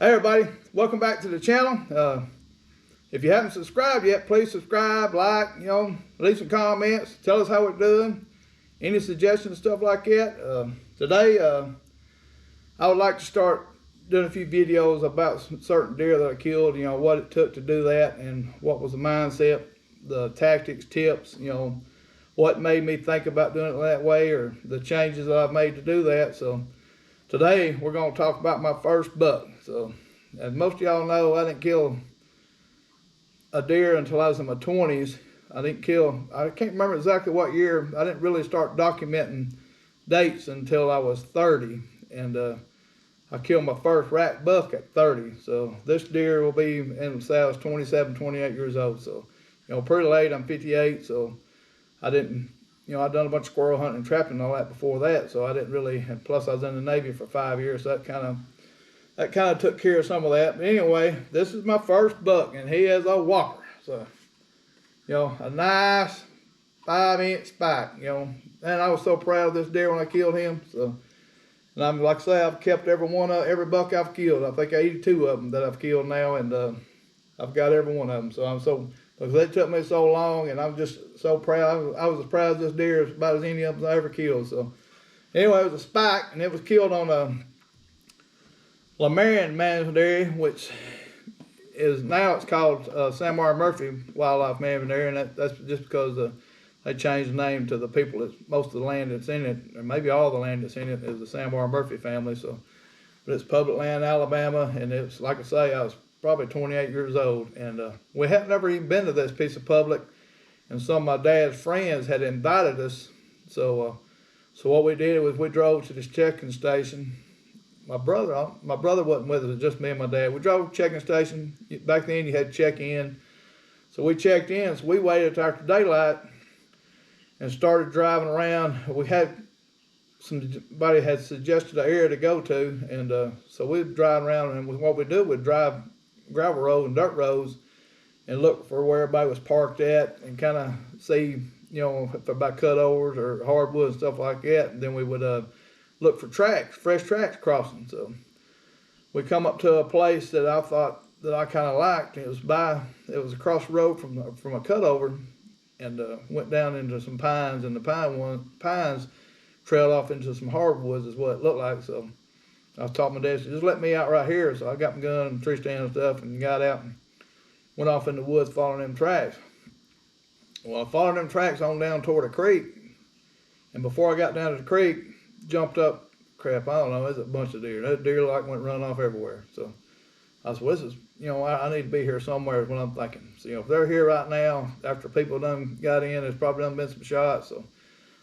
Hey everybody, welcome back to the channel. If you haven't subscribed yet, please subscribe, like, leave some comments, tell us how we're doing, any suggestions, stuff like that. Today, I would like to start doing a few videos about some certain deer that I killed, what it took to do that and what was the mindset, the tactics, tips, what made me think about doing it that way or the changes that I've made to do that. So today we're going to talk about my first buck. So as most of y'all know, I didn't kill a deer until I was in my 20s. I can't remember exactly what year. I didn't really start documenting dates until I was 30. And I killed my first rack buck at 30. So this deer will be in say I was 27, 28 years old. So, pretty late. I'm 58. So I didn't, I'd done a bunch of squirrel hunting and trapping and all that before that. So I didn't really, and plus I was in the Navy for 5 years. So that kind of took care of some of that. But anyway, this is my first buck, and he is a whopper. So, a nice 5-inch spike, and I was so proud of this deer when I killed him. So, and I'm like I say, I've kept every buck I've killed. I think 82 of them that I've killed now, and I've got every one of them. So because it took me so long, and I'm just so proud. I was as proud of this deer about as any of them I ever killed. So, anyway, it was a spike, and it was killed on a Lamarian Management Area, which is now it's called Samar Murphy Wildlife Management Area, and that's just because they changed the name to the people that most of the land that's in it, or maybe all the land that's in it, is the Samar Murphy family. So, but it's public land, Alabama, and it's like I say, I was probably 28 years old, and we had never even been to this piece of public, and some of my dad's friends had invited us. So what we did was we drove to this checking station. My brother wasn't with us, it was just me and my dad. We drove to the checking station. Back then you had to check in. So we checked in, so we waited after daylight and started driving around. Somebody had suggested an area to go to, and so we'd drive around, and what we'd do, we'd drive gravel road and dirt roads and look for where everybody was parked at and kind of see, if about cutovers or hardwood and stuff like that. And then we would look for fresh tracks crossing. So we come up to a place that I thought that I kind of liked. It was across the road from a cutover, and went down into some pines, and the pines trailed off into some hardwoods is what it looked like. So I told my dad, just let me out right here. So I got my gun and tree stand and stuff and got out and went off in the woods following them tracks. Well, I followed them tracks on down toward a creek, and before I got down to the creek, jumped up, crap, I don't know, there's a bunch of deer. That deer went running off everywhere. So I said, well, this is, I need to be here somewhere is what I'm thinking. So, if they're here right now, after people done got in, there's probably done been some shots.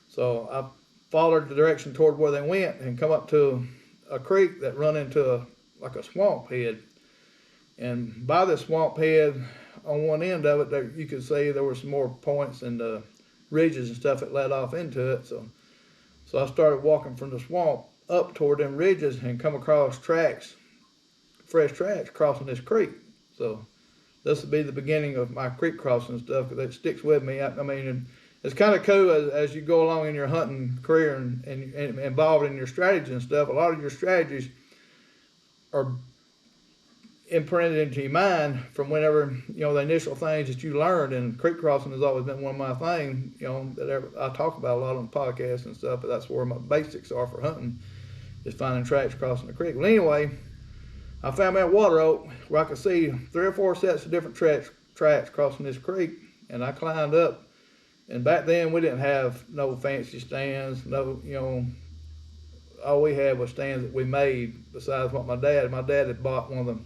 So I followed the direction toward where they went and come up to a creek that run into like a swamp head. And by the swamp head, on one end of it, there, you could see there were some more points and ridges and stuff that led off into it. So I started walking from the swamp up toward them ridges and come across fresh tracks crossing this creek. So this would be the beginning of my creek crossing stuff, because it sticks with me. I mean, it's kind of cool as you go along in your hunting career and involved in your strategy and stuff. A lot of your strategies are imprinted into your mind from whenever, the initial things that you learned, and creek crossing has always been one of my things, that I talk about a lot on podcasts and stuff, but that's where my basics are for hunting, is finding tracks crossing the creek. Well, anyway, I found me a water oak where I could see 3 or 4 sets of different tracks crossing this creek, and I climbed up. And back then we didn't have no fancy stands, all we had was stands that we made besides what my dad had bought one of them.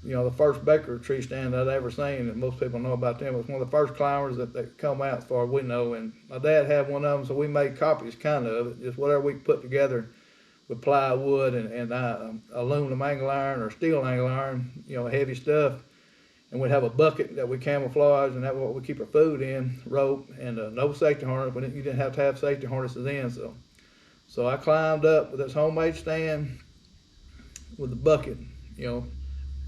The first Baker tree stand I'd ever seen, and most people know about them. It was one of the first climbers that come out, as far as we know. And my dad had one of them, so we made copies kind of it, just whatever we could put together with plywood and aluminum angle iron or steel angle iron, heavy stuff. And we'd have a bucket that we camouflaged, and that's what we keep our food in, rope, and no safety harness. You didn't have to have safety harnesses in. So I climbed up with this homemade stand with the bucket,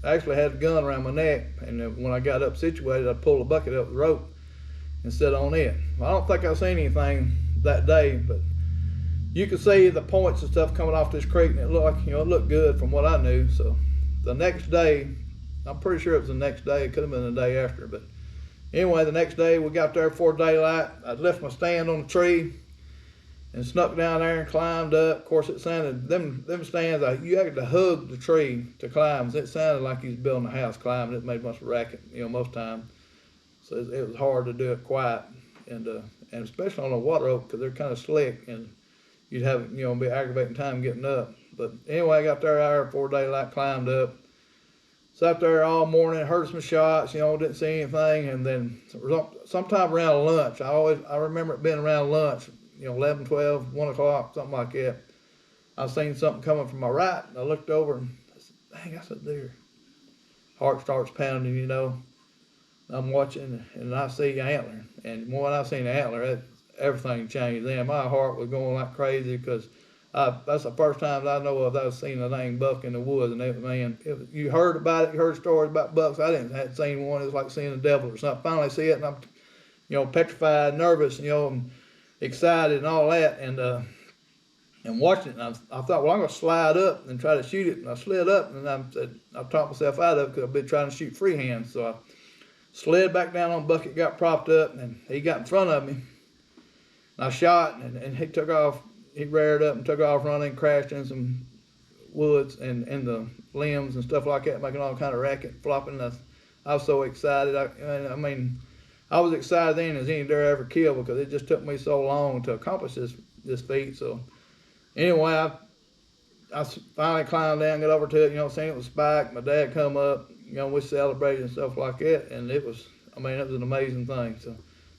I actually had a gun around my neck, and when I got up situated, I'd pull the bucket up the rope and sit on it. Well, I don't think I seen anything that day, but you could see the points and stuff coming off this creek, and it looked like, it looked good from what I knew. So the next day, I'm pretty sure it was the next day. It could have been the day after, but anyway, the next day we got there before daylight. I left my stand on the tree and snuck down there and climbed up. Of course, it sounded, them stands, you had to hug the tree to climb. It sounded like you was building a house climbing. It made much racket, most time. So it was hard to do it quiet, and especially on a water oak because they're kind of slick, and you'd have, be aggravating time getting up. But anyway, I got there hour before daylight, climbed up, sat there all morning, heard some shots, didn't see anything, and then sometime around lunch, I remember it being around lunch, 11, 12, 1 o'clock, something like that. I seen something coming from my right, and I looked over and I said, dang, that's a deer. Heart starts pounding, I'm watching, and I see antler, and when I seen the antler, everything changed then. My heart was going like crazy because that's the first time I know of that I've seen a dang buck in the woods. And you heard about it, you heard stories about bucks. I hadn't seen one. It was like seeing a devil or something. Finally see it, and I'm, petrified, nervous, and excited and all that, and watching it. And I thought, well, I'm gonna slide up and try to shoot it. And I slid up, and I talked myself out of it because I've been trying to shoot freehand. So I slid back down on the bucket, got propped up, and he got in front of me. And I shot, and he took off. He reared up and took off running, crashed in some woods and the limbs and stuff like that, making all kind of racket, flopping. I was so excited. I was excited then as any deer I ever killed because it just took me so long to accomplish this feat. So anyway, I finally climbed down, got over to it, seen it was spiked. My dad come up, we celebrated and stuff like that, and it was an amazing thing. So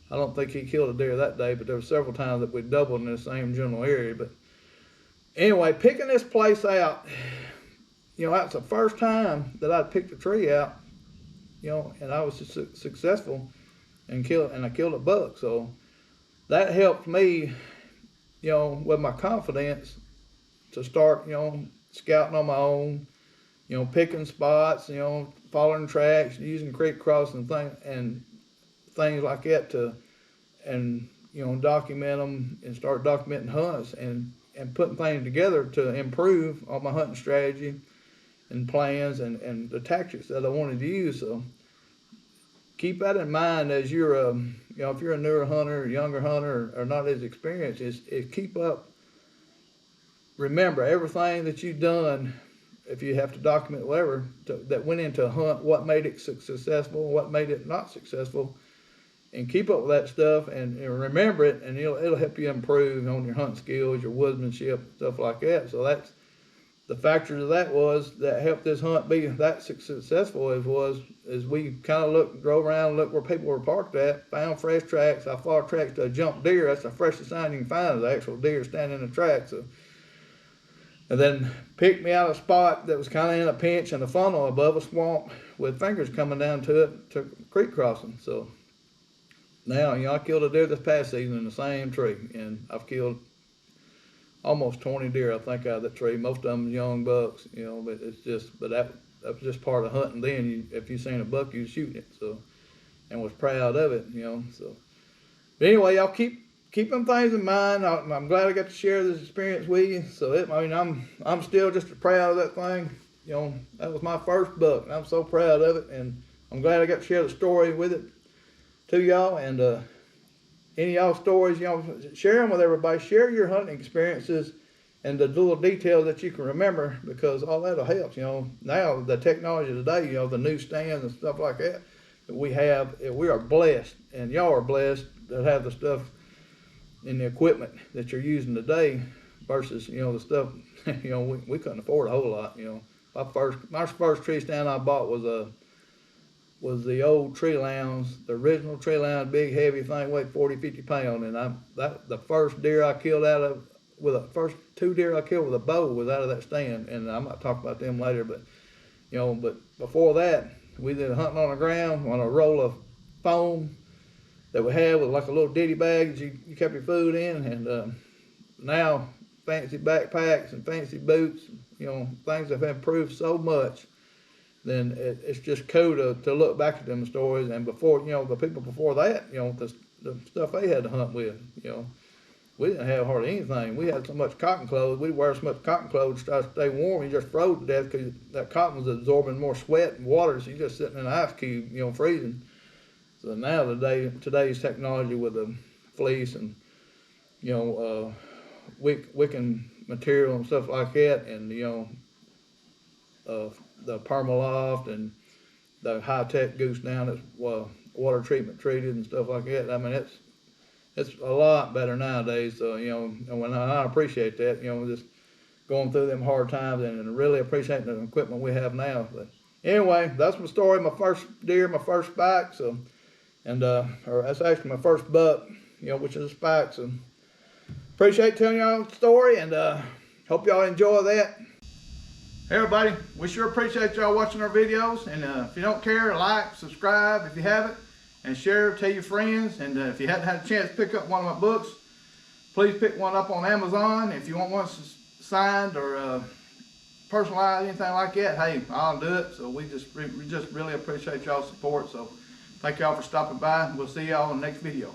I don't think he killed a deer that day, but there were several times that we doubled in the same general area. But anyway, picking this place out, that's the first time that I'd picked a tree out, and I was successful and I killed a buck. So that helped me, with my confidence to start, scouting on my own, picking spots, following tracks, using creek crossing things like that document them and start documenting hunts and putting things together to improve on my hunting strategy and plans and the tactics that I wanted to use. So keep that in mind as you're if you're a newer hunter, a younger hunter, or not as experienced, is keep up. Remember everything that you've done. If you have to document whatever that went into a hunt, what made it successful, what made it not successful, and keep up with that stuff and remember it, and it'll help you improve on your hunting skills, your woodsmanship, stuff like that. So that's the factors of that helped this hunt be that successful as we kind of drove around, looked where people were parked at, found fresh tracks. I followed tracks to a jump deer. That's the freshest sign you can find is the actual deer standing in the track. So, and then picked me out a spot that was kind of in a pinch and a funnel above a swamp with fingers coming down to it, to creek crossing. So now, I killed a deer this past season in the same tree, and I've killed almost 20 deer, I think, out of that tree. Most of them young bucks, but that was just part of hunting then. If you seen a buck, you was shooting it, so, and was proud of it, so. But anyway, y'all keep them things in mind. I'm glad I got to share this experience with you. So I'm still just proud of that thing. That was my first buck, and I'm so proud of it, and I'm glad I got to share the story with it to y'all. And any of y'all stories, share them with everybody. Share your hunting experiences and the little details that you can remember, because all that'll help. Now the technology today, the new stands and stuff like that we have, we are blessed, and y'all are blessed that have the stuff and the equipment that you're using today versus the stuff we couldn't afford a whole lot. My first tree stand I bought was the old tree lounge, the original tree lounge, big heavy thing, weighed 40-50 pounds, and the first deer I killed first 2 deer I killed with a bow was out of that stand, and I might talk about them later, but but before that we did hunting on the ground on a roll of foam that we had with like a little ditty bag that you kept your food in, and now fancy backpacks and fancy boots, things have improved so much. Then it's just cool to look back at them stories, and before, the people before that, the stuff they had to hunt with, we didn't have hardly anything. We had so much cotton clothes. We wear so much cotton clothes to try to stay warm. You just froze to death because that cotton was absorbing more sweat and water. So you're just sitting in an ice cube, you know, freezing. So now today's technology with the fleece and, you know, wicking material and stuff like that, and, you know, the Permaloft and the high-tech goose down that's water treatment treated and stuff like that. I mean, it's a lot better nowadays. So, you know, and I appreciate that, you know, just going through them hard times and really appreciating the equipment we have now. But anyway, that's my story. My first deer, my first spike. So, and or that's actually my first buck, you know, which is a spike. So appreciate telling y'all the story, and hope y'all enjoy that. Hey everybody, we sure appreciate y'all watching our videos, and if you don't care, like, subscribe if you haven't, and share, tell your friends. And if you hadn't had a chance to pick up one of my books, please pick one up on Amazon. If you want one signed or personalized, anything like that, hey, I'll do it. So we just really appreciate y'all's support. So thank y'all for stopping by, and we'll see y'all in the next video.